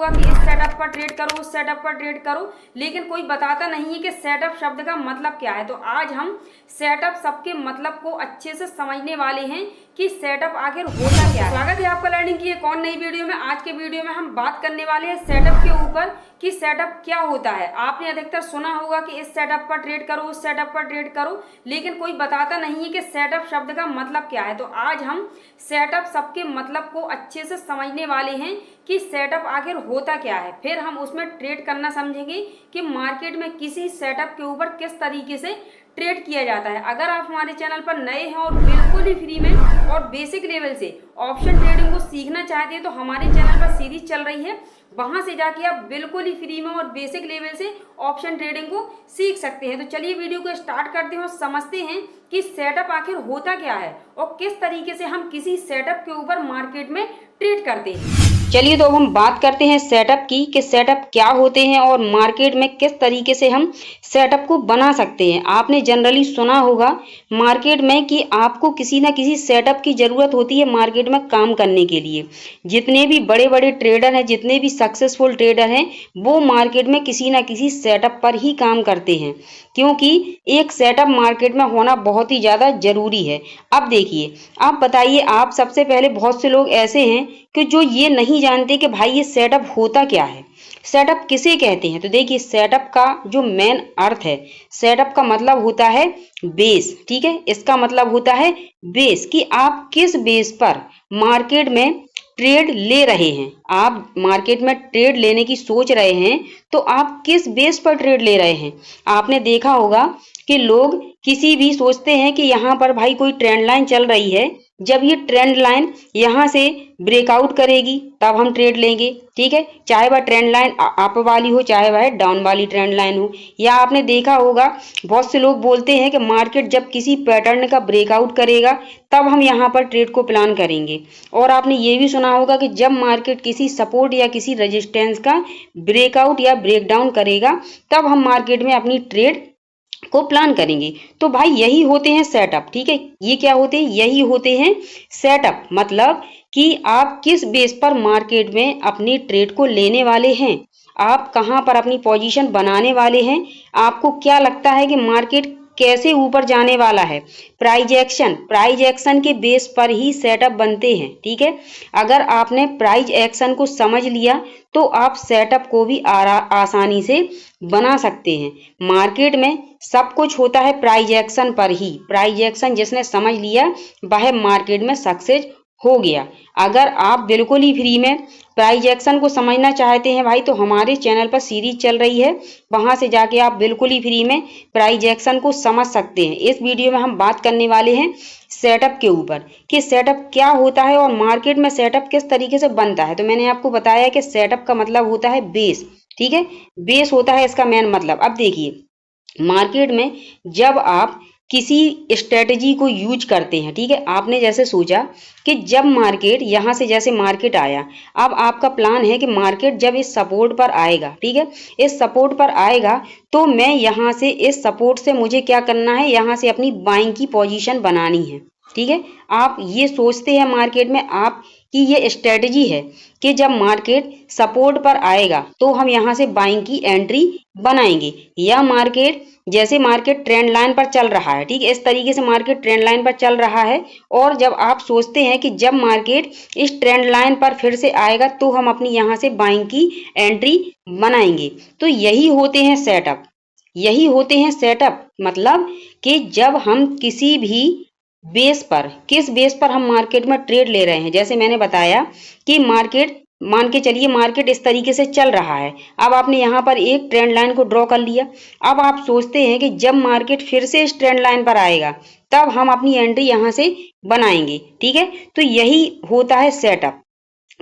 होगा कि इस सेटअप पर ट्रेड करो, उस सेटअप पर ट्रेड करो, लेकिन कोई बताता नहीं है कि सेटअप शब्द का मतलब क्या है। तो आज हम सेटअप सबके मतलब को अच्छे से समझने वाले हैं कि सेटअप आखिर होता क्या है। स्वागत है आपका लर्निंग की एक और नई वीडियो में। आज के वीडियो में हम बात करने वाले हैं सेटअप के ऊपर कि सेटअप क्या होता है। आपने अधिकतर सुना होगा कि इस सेटअप पर ट्रेड करो, उस सेटअप पर ट्रेड करो, लेकिन कोई बताता नहीं है कि सेटअप शब्द का मतलब क्या है। तो आज हम सेटअप सबके मतलब को अच्छे से समझने वाले हैं कि सेटअप आखिर होता क्या है। फिर हम उसमें ट्रेड करना समझेंगे कि मार्केट में किसी सेटअप के ऊपर किस तरीके से ट्रेड किया जाता है। अगर आप हमारे चैनल पर नए हैं और बिल्कुल ही फ्री में और बेसिक लेवल से ऑप्शन ट्रेडिंग को सीखना चाहते हैं तो हमारे चैनल पर सीरीज चल रही है, वहां से जाके आप बिल्कुल ही फ्री में और बेसिक लेवल से ऑप्शन ट्रेडिंग को सीख सकते हैं। तो चलिए वीडियो को स्टार्ट करते हैं और समझते हैं कि सेटअप आखिर होता क्या है और किस तरीके से हम किसी सेटअप के ऊपर मार्केट में ट्रेड करते हैं। चलिए तो अब हम बात करते हैं सेटअप की कि सेटअप क्या होते हैं और मार्केट में किस तरीके से हम सेटअप को बना सकते हैं। आपने जनरली सुना होगा मार्केट में कि आपको किसी ना किसी सेटअप की ज़रूरत होती है मार्केट में काम करने के लिए। जितने भी बड़े बड़े ट्रेडर हैं, जितने भी सक्सेसफुल ट्रेडर हैं, वो मार्केट में किसी ना किसी सेटअप पर ही काम करते हैं, क्योंकि एक सेटअप मार्केट में होना बहुत ही ज़्यादा ज़रूरी है। अब देखिए, आप बताइए, आप सबसे पहले बहुत से लोग ऐसे हैं कि जो ये नहीं जानते कि भाई ये सेटअप होता क्या है, सेटअप किसे कहते हैं। तो देखिए, सेटअप का जो मेन अर्थ है, सेटअप का मतलब होता है बेस। ठीक है, इसका मतलब होता है बेस, कि आप किस बेस पर मार्केट में ट्रेड ले रहे हैं। आप मार्केट में ट्रेड लेने की सोच रहे हैं तो आप किस बेस पर ट्रेड ले रहे हैं। आपने देखा होगा कि लोग किसी भी सोचते हैं कि यहाँ पर भाई कोई ट्रेंड लाइन चल रही है, जब ये ट्रेंड लाइन यहाँ से ब्रेकआउट करेगी तब हम ट्रेड लेंगे। ठीक है, चाहे वह ट्रेंड लाइन अप वाली हो, चाहे वह डाउन वाली ट्रेंड लाइन हो। या आपने देखा होगा बहुत से लोग बोलते हैं कि मार्केट जब किसी पैटर्न का ब्रेकआउट करेगा तब हम यहाँ पर ट्रेड को प्लान करेंगे। और आपने ये भी सुना होगा कि जब मार्केट किसी सपोर्ट या किसी रेजिस्टेंस का ब्रेकआउट या ब्रेकडाउन करेगा तब हम मार्केट में अपनी ट्रेड को प्लान करेंगे। तो भाई यही होते हैं सेटअप। ठीक है, ये क्या होते हैं, यही होते हैं सेटअप। मतलब कि आप किस बेस पर मार्केट में अपनी ट्रेड को लेने वाले हैं, आप कहां पर अपनी पोजीशन बनाने वाले हैं, आपको क्या लगता है कि मार्केट कैसे ऊपर जाने वाला है। प्राइज एक्शन के बेस पर ही सेटअप बनते हैं। ठीक है, अगर आपने प्राइज एक्शन को समझ लिया तो आप सेटअप को भी आसानी से बना सकते हैं। मार्केट में सब कुछ होता है प्राइज एक्शन पर ही। प्राइज एक्शन जिसने समझ लिया वह मार्केट में सक्सेस हो गया। अगर आप बिल्कुल ही फ्री में प्राइज एक्शन को समझना चाहते हैं भाई, तो हमारे चैनल पर सीरीज चल रही है, वहां से जाके आप बिल्कुल ही फ्री में प्राइज एक्शन को समझ सकते हैं। इस वीडियो में हम बात करने वाले हैं सेटअप के ऊपर कि सेटअप क्या होता है और मार्केट में सेटअप किस तरीके से बनता है। तो मैंने आपको बताया कि सेटअप का मतलब होता है बेस। ठीक है, बेस होता है इसका मेन मतलब। अब देखिए, मार्केट में जब आप किसी स्ट्रेटजी को यूज करते हैं, ठीक है, आपने जैसे सोचा कि जब मार्केट यहाँ से जैसे मार्केट आया, अब आपका प्लान है कि मार्केट जब इस सपोर्ट पर आएगा, ठीक है, इस सपोर्ट पर आएगा तो मैं यहाँ से इस सपोर्ट से मुझे क्या करना है, यहाँ से अपनी बाइंग की पोजीशन बनानी है। ठीक है, आप ये सोचते हैं मार्केट में आप कि ये स्ट्रेटजी है कि जब मार्केट सपोर्ट पर आएगा तो हम यहाँ से बाइंग की एंट्री बनाएंगे। या मार्केट जैसे मार्केट ट्रेंड लाइन पर चल रहा है, ठीक है, इस तरीके से मार्केट ट्रेंड लाइन पर चल रहा है और जब आप सोचते हैं कि जब मार्केट इस ट्रेंड लाइन पर फिर से आएगा तो हम अपनी यहाँ से बाइंग की एंट्री बनाएंगे। तो यही होते हैं सेटअप। यही होते हैं सेटअप, मतलब कि जब हम किसी भी बेस पर, किस बेस पर हम मार्केट में ट्रेड ले रहे हैं। जैसे मैंने बताया कि मार्केट, मान के चलिए मार्केट इस तरीके से चल रहा है, अब आपने यहाँ पर एक ट्रेंड लाइन को ड्रॉ कर लिया। अब आप सोचते हैं कि जब मार्केट फिर से इस ट्रेंड लाइन पर आएगा तब हम अपनी एंट्री यहाँ से बनाएंगे। ठीक है, तो यही होता है सेटअप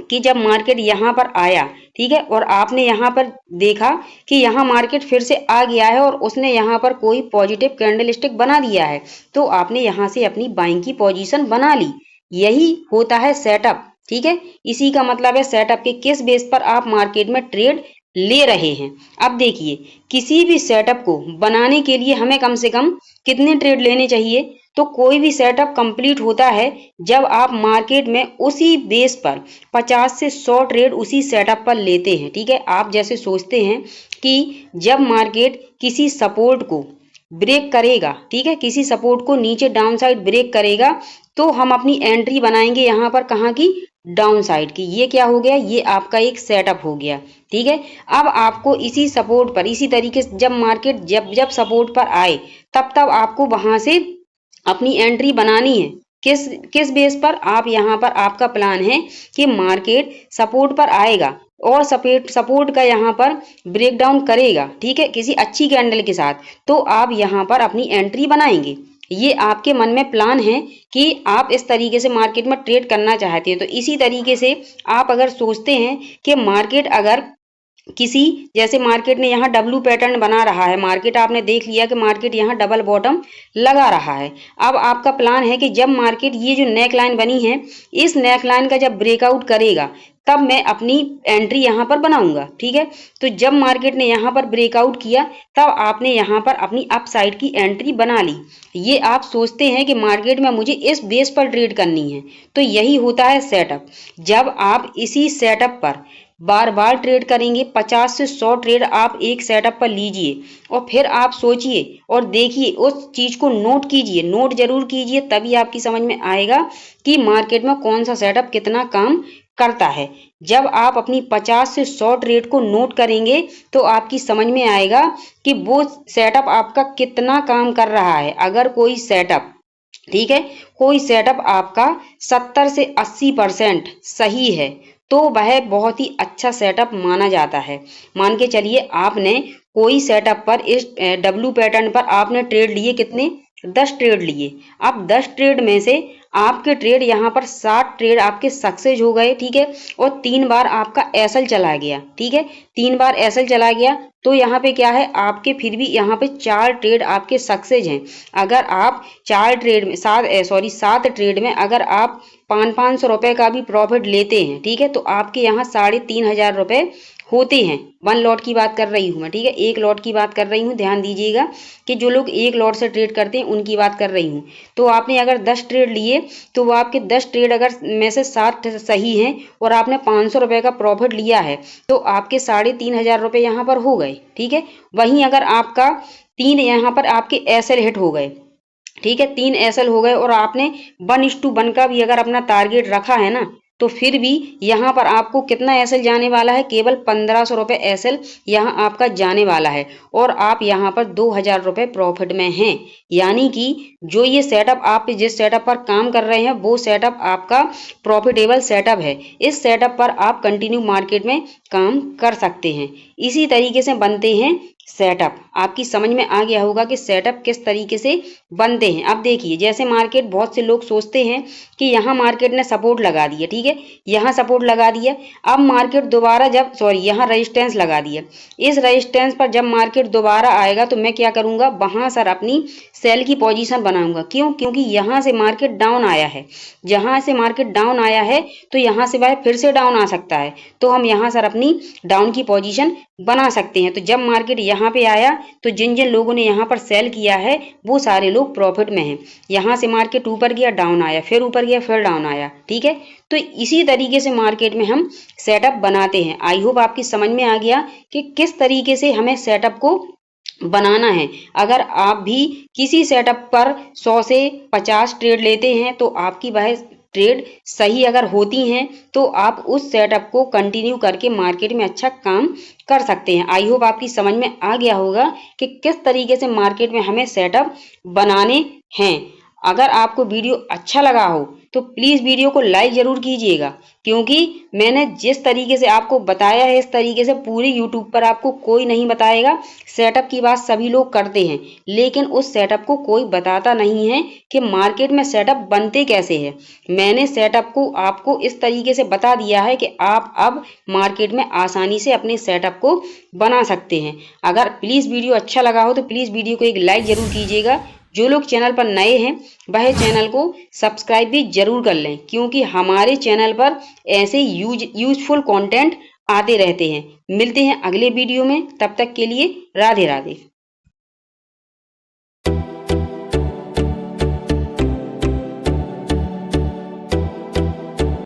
कि जब मार्केट यहाँ पर आया, ठीक है, और आपने यहाँ पर देखा कि यहाँ मार्केट फिर से आ गया है और उसने यहाँ पर कोई पॉजिटिव कैंडलस्टिक बना दिया है, तो आपने यहाँ से अपनी बाइंग की पोजीशन बना ली। यही होता है सेटअप। ठीक है, इसी का मतलब है सेटअप के किस बेस पर आप मार्केट में ट्रेड ले रहे हैं। अब देखिए, किसी भी सेटअप को बनाने के लिए हमें कम से कम कितने ट्रेड लेने चाहिए। तो कोई भी सेटअप कंप्लीट होता है जब आप मार्केट में उसी बेस पर 50 से 100 ट्रेड उसी सेटअप पर लेते हैं। ठीक है, आप जैसे सोचते हैं कि जब मार्केट किसी सपोर्ट को ब्रेक करेगा, ठीक है, किसी सपोर्ट को नीचे डाउन साइड ब्रेक करेगा, तो हम अपनी एंट्री बनाएंगे यहाँ पर कहाँ की, डाउन साइड की। ये क्या हो गया, ये आपका एक सेटअप हो गया। ठीक है, अब आपको इसी सपोर्ट पर, इसी तरीके से जब मार्केट जब सपोर्ट पर आए तब आपको वहां से अपनी एंट्री बनानी है। किस बेस पर, आप यहाँ पर आपका प्लान है कि मार्केट सपोर्ट पर आएगा और सपोर्ट का यहाँ पर ब्रेकडाउन करेगा, ठीक है, किसी अच्छी कैंडल के साथ, तो आप यहाँ पर अपनी एंट्री बनाएंगे। ये आपके मन में प्लान है कि आप इस तरीके से मार्केट में ट्रेड करना चाहते हैं। तो इसी तरीके से आप अगर सोचते हैं कि मार्केट अगर किसी, जैसे मार्केट ने यहाँ डब्लू पैटर्न बना रहा है, मार्केट आपने देख लिया कि मार्केट यहाँ डबल बॉटम लगा रहा है। अब आपका प्लान है कि जब मार्केट ये जो नेक लाइन बनी है, इस नेक लाइन का जब ब्रेकआउट करेगा तब मैं अपनी एंट्री यहाँ पर बनाऊंगा। ठीक है, तो जब मार्केट ने यहाँ पर ब्रेकआउट किया तब आपने यहाँ पर अपनी अप साइड की एंट्री बना ली। ये आप सोचते हैं कि मार्केट में मुझे इस बेस पर ट्रेड करनी है, तो यही होता है सेटअप। जब आप इसी सेटअप पर बार बार ट्रेड करेंगे, 50 से 100 ट्रेड आप एक सेटअप पर लीजिए और फिर आप सोचिए और देखिए, उस चीज को नोट कीजिए, नोट जरूर कीजिए, तभी आपकी समझ में आएगा कि मार्केट में कौन सा सेटअप कितना काम करता है। जब आप अपनी 50 से 100 ट्रेड को नोट करेंगे तो आपकी समझ में आएगा कि वो सेटअप आपका कितना काम कर रहा है। अगर कोई सेटअप, ठीक है, कोई सेटअप आपका 70 से 80% सही है तो वह बहुत ही अच्छा सेटअप माना जाता है। मान के चलिए आपने कोई सेटअप पर, इस डब्लू पैटर्न पर आपने ट्रेड लिए, कितने, 10 ट्रेड लिए। अब 10 ट्रेड में से आपके ट्रेड यहाँ पर 7 ट्रेड आपके सक्सेस हो गए। ठीक है, और 3 बार आपका एसएल चला गया। ठीक है, 3 बार एसएल चला गया तो यहाँ पे क्या है, आपके फिर भी यहाँ पे 4 ट्रेड आपके सक्सेस हैं। अगर आप 4 ट्रेड में 7 ट्रेड में अगर आप 500 रुपए का भी प्रॉफिट लेते हैं, ठीक है, तो आपके यहाँ 3,500 रुपए होते हैं। 1 लॉट की बात कर रही हूँ मैं, ठीक है, 1 लॉट की बात कर रही हूँ। ध्यान दीजिएगा कि जो लोग 1 लॉट से ट्रेड करते हैं उनकी बात कर रही हूँ। तो आपने अगर 10 ट्रेड लिए तो वो आपके 10 ट्रेड अगर में से 7 सही हैं और आपने 500 रुपए का प्रॉफिट लिया है तो आपके 3,500 रुपए यहाँ पर हो गए। ठीक है, वहीं अगर आपका 3 यहाँ पर आपके एसएल हिट हो गए, ठीक है, 3 एसएल हो गए और आपने 1:1 का भी अगर अपना टारगेट रखा है ना, तो फिर भी यहाँ पर आपको कितना एसएल जाने वाला है, केवल 1500 रुपए एसएल यहाँ आपका जाने वाला है और आप यहाँ पर 2000 रुपए प्रॉफिट में हैं। यानी कि जो ये सेटअप, आप जिस सेटअप पर काम कर रहे हैं वो सेटअप आपका प्रॉफिटेबल सेटअप है। इस सेटअप पर आप कंटिन्यू मार्केट में काम कर सकते हैं। इसी तरीके से बनते हैं सेटअप। आपकी समझ में आ गया होगा कि सेटअप किस तरीके से बनते हैं। अब देखिए, जैसे मार्केट, बहुत से लोग सोचते हैं कि यहाँ मार्केट ने सपोर्ट लगा दिया, ठीक है, यहाँ सपोर्ट लगा दिया, अब मार्केट दोबारा यहाँ रेजिस्टेंस लगा दिया। इस रेजिस्टेंस पर जब मार्केट दोबारा आएगा तो मैं क्या करूंगा, वहां सर अपनी सेल की पोजीशन बनाऊंगा। क्यों? क्योंकि यहाँ से मार्केट डाउन आया है, जहां से मार्केट डाउन आया है तो यहाँ से वह फिर से डाउन आ सकता है, तो हम यहाँ सर अपनी डाउन की पोजीशन बना सकते हैं। तो जब मार्केट यहाँ पे आया तो जिन जिन लोगों ने यहाँ पर सेल किया है वो सारे लोग प्रॉफिट में हैं। यहाँ से मार्केट ऊपर गया, डाउन आया, फिर ऊपर गया, फिर डाउन आया। ठीक है, तो इसी तरीके से मार्केट में हम सेटअप बनाते हैं। आई होप आपकी समझ में आ गया कि किस तरीके से हमें सेटअप को बनाना है। अगर आप भी किसी सेटअप पर 100 से 50 ट्रेड लेते हैं तो आपकी वह ट्रेड सही अगर होती हैं तो आप उस सेटअप को कंटिन्यू करके मार्केट में अच्छा काम कर सकते हैं। आई होप आपकी समझ में आ गया होगा कि किस तरीके से मार्केट में हमें सेटअप बनाने हैं। अगर आपको वीडियो अच्छा लगा हो तो प्लीज वीडियो को लाइक जरूर कीजिएगा, क्योंकि मैंने जिस तरीके से आपको बताया है इस तरीके से पूरे यूट्यूब पर आपको कोई नहीं बताएगा। सेटअप की बात सभी लोग करते हैं, लेकिन उस सेटअप को कोई बताता नहीं है कि मार्केट में सेटअप बनते कैसे हैं। मैंने सेटअप को आपको इस तरीके से बता दिया है कि आप अब मार्केट में आसानी से अपने सेटअप को बना सकते हैं। अगर प्लीज वीडियो अच्छा लगा हो तो प्लीज वीडियो को एक लाइक जरूर कीजिएगा। जो लोग चैनल पर नए हैं वह चैनल को सब्सक्राइब भी जरूर कर लें, क्योंकि हमारे चैनल पर ऐसे यूजफुल कंटेंट आते रहते हैं। मिलते हैं अगले वीडियो में, तब तक के लिए राधे राधे।